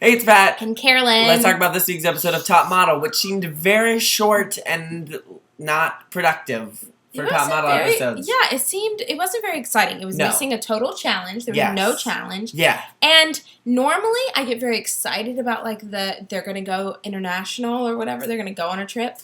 Hey, it's Pat. And Carolyn. Let's talk about this week's episode of Top Model, which seemed very short and not productive for Top Model episodes. Yeah, it wasn't very exciting. It was missing a total challenge. There was no challenge. Yeah. And normally I get very excited about they're going to go international or whatever. They're going to go on a trip.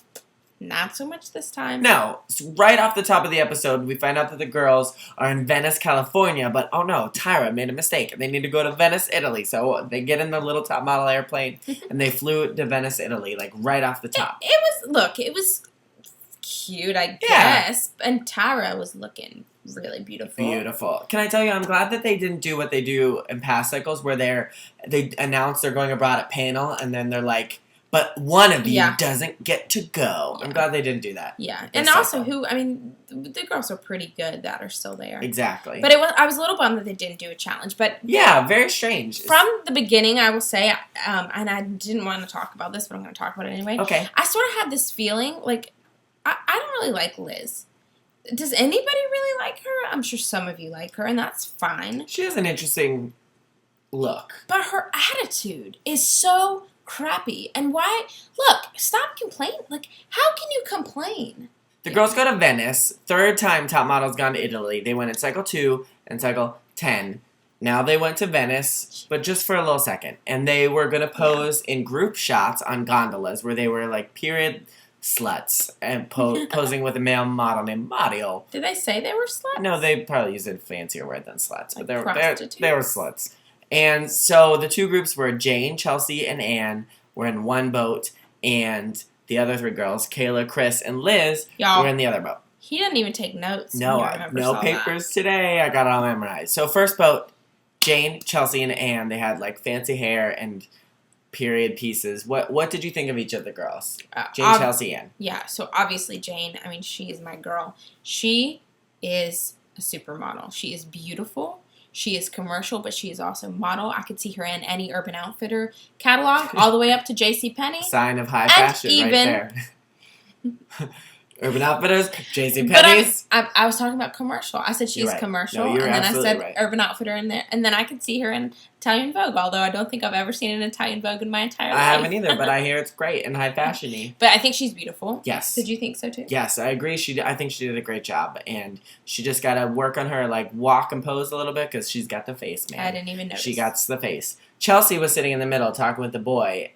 Not so much this time. No. Right off the top of the episode, we find out that the girls are in Venice, California, but oh no, Tyra made a mistake. They need to go to Venice, Italy. So they get in the little Top Model airplane, and they flew to Venice, Italy, right off the top. It was cute, I guess. And Tyra was looking really beautiful. Beautiful. Can I tell you, I'm glad that they didn't do what they do in past cycles, where they announce they're going abroad at panel, and then they're like, but one of you doesn't get to go. Yeah. I'm glad they didn't do that. Yeah. And also, the girls are pretty good that are still there. Exactly. But I was a little bummed that they didn't do a challenge. But yeah, very strange. From the beginning, I will say, and I didn't want to talk about this, but I'm going to talk about it anyway. Okay. I sort of had this feeling, I don't really like Liz. Does anybody really like her? I'm sure some of you like her, and that's fine. She has an interesting look. But her attitude is so crappy. And why? Look, stop complaining. How can you complain? The girls go to Venice. Third time Top Model's gone to Italy. They went in cycle 2 and cycle 10. Now they went to Venice, but just for a little second. And they were going to pose in group shots on gondolas where they were period sluts and posing with a male model named Mario. Did they say they were sluts? No, they probably used a fancier word than sluts. But they were sluts. And so the two groups were Jane, Chelsea, and Anne were in one boat, and the other three girls, Kayla, Chris, and Liz, were in the other boat. He didn't even take notes. No papers today. I got it all memorized. So first boat, Jane, Chelsea, and Anne, they had fancy hair and period pieces. What did you think of each of the girls? Jane, Chelsea, Anne. Yeah, so obviously Jane, she is my girl. She is a supermodel. She is beautiful. She is commercial, but she is also model. I could see her in any Urban Outfitter catalog, all the way up to JCPenney. Sign of high fashion right there. Urban Outfitters, JCPenney's. I was talking about commercial. I said she's commercial, and then I said Urban Outfitter in there, and then I could see her in Italian Vogue, although I don't think I've ever seen an Italian Vogue in my entire life. I haven't either, but I hear it's great and high fashion-y. But I think she's beautiful. Yes. Did you think so too? Yes, I agree. I think she did a great job, and she just got to work on her walk and pose a little bit because she's got the face, man. I didn't even notice. She got the face. Chelsea was sitting in the middle talking with the boy.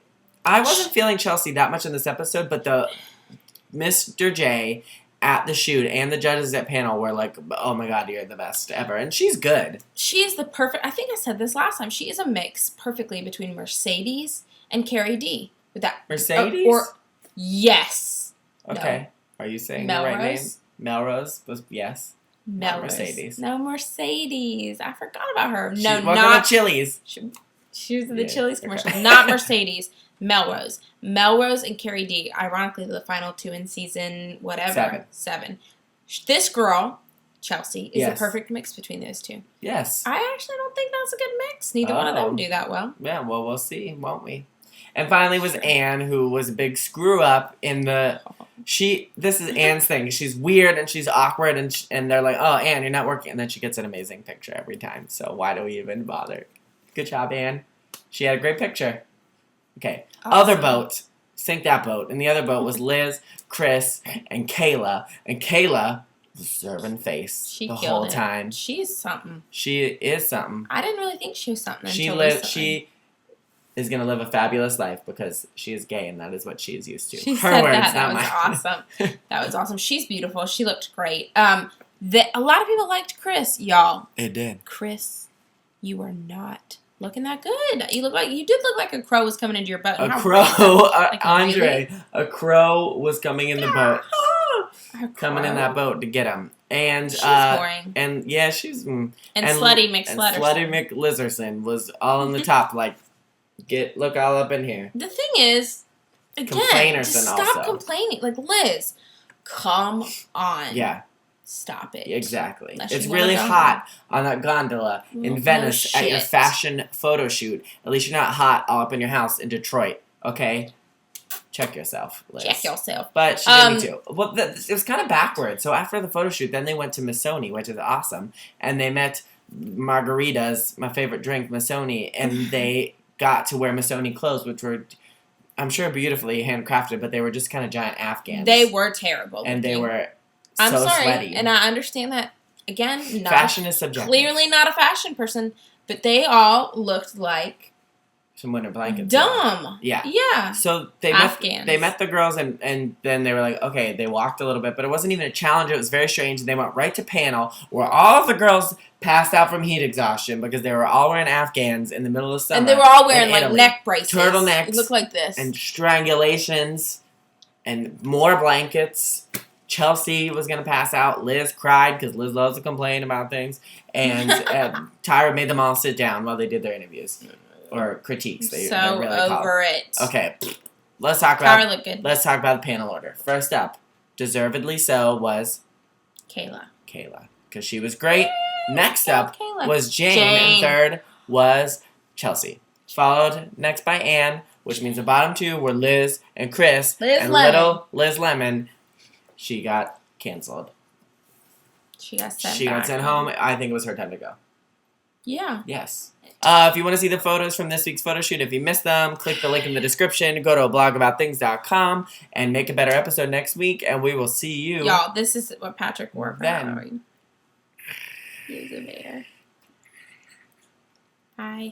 I wasn't feeling Chelsea that much in this episode, but the Mr. J at the shoot and the judges at panel were like, oh my god, you're the best ever. And she's good. She is the perfect, I think I said this last time, she is a mix perfectly between Mercedes and Carrie D. With that Mercedes? Yes. Okay. No. Are you saying Melrose? The right name? Melrose was yes. Melrose. Mercedes. No, Mercedes. I forgot about her. She not Chili's. She was in the Chili's commercial. Not Mercedes. Melrose. Melrose and Carrie D. Ironically, the final two in season whatever. 7. This girl, Chelsea, is a perfect mix between those two. Yes. I actually don't think that's a good mix. Neither one of them do that well. Yeah, well, we'll see, won't we? And finally was Anne, who was a big screw-up in the... This is Anne's thing. She's weird and she's awkward and they're like, oh, Anne, you're not working. And then she gets an amazing picture every time. So why do we even bother? Good job, Anne. She had a great picture. Okay. Awesome. Other boat. Sink that boat. And the other boat was Liz, Chris, and Kayla. And Kayla was serving face the whole time. She's something. She is something. I didn't really think she was something She is going to live a fabulous life because she is gay and that is what she is used to. She said that. That was awesome. That was awesome. She's beautiful. She looked great. A lot of people liked Chris, y'all. It did. Chris, you are not looking that good. You did look like a crow was coming into your boat. A crow, Andre. A crow was coming in the boat. Coming in that boat to get him. And she's boring. And yeah, she's and Slutty McSlutterson. Slutty McLizerson was all in the top. Look all up in here. The thing is, again, just stop complaining. Liz, come on. Yeah. Stop it. Exactly. It's really hot on that gondola in Venice at your fashion photo shoot. At least you're not hot all up in your house in Detroit. Okay? Check yourself, Liz. Check yourself. But she did me too. Well, it was kind of backwards. So after the photo shoot, then they went to Missoni, which is awesome. And they met Margarita's, my favorite drink, Missoni. And they got to wear Missoni clothes, which were, I'm sure, beautifully handcrafted, but they were just kind of giant Afghans. They were terrible. And they were I'm so sorry, sweaty. and I understand that. Again, Fashion is subjective. Clearly not a fashion person, but they all looked like some winter blankets. dumb. Yeah. Yeah. So Afghans. they met the girls, and then they were like, okay, they walked a little bit, but it wasn't even a challenge. It was very strange. They went right to panel where all of the girls passed out from heat exhaustion because they were all wearing Afghans in the middle of summer. And they were all wearing like neck braces. Turtlenecks. It looked like this. And strangulations and more blankets. Chelsea was going to pass out. Liz cried because Liz loves to complain about things. And Tyra made them all sit down while they did their interviews. Or critiques. They're really over it. Okay. Let's talk about good. Let's talk about the panel order. First up, deservedly so, was Kayla. Because she was great. Next up Kayla. was Jane. And third was Chelsea. Followed next by Anne, which means the bottom two were Liz and Chris. And little Liz Lemon, she got canceled. She got sent She got sent home. I think it was her time to go. Yeah. Yes. If you want to see the photos from this week's photo shoot, if you missed them, click the link in the description. Go to blogabouttthings.com and make a better episode next week. And we will see you. Y'all, this is what Patrick wore for then. Halloween. He was a bear. Bye.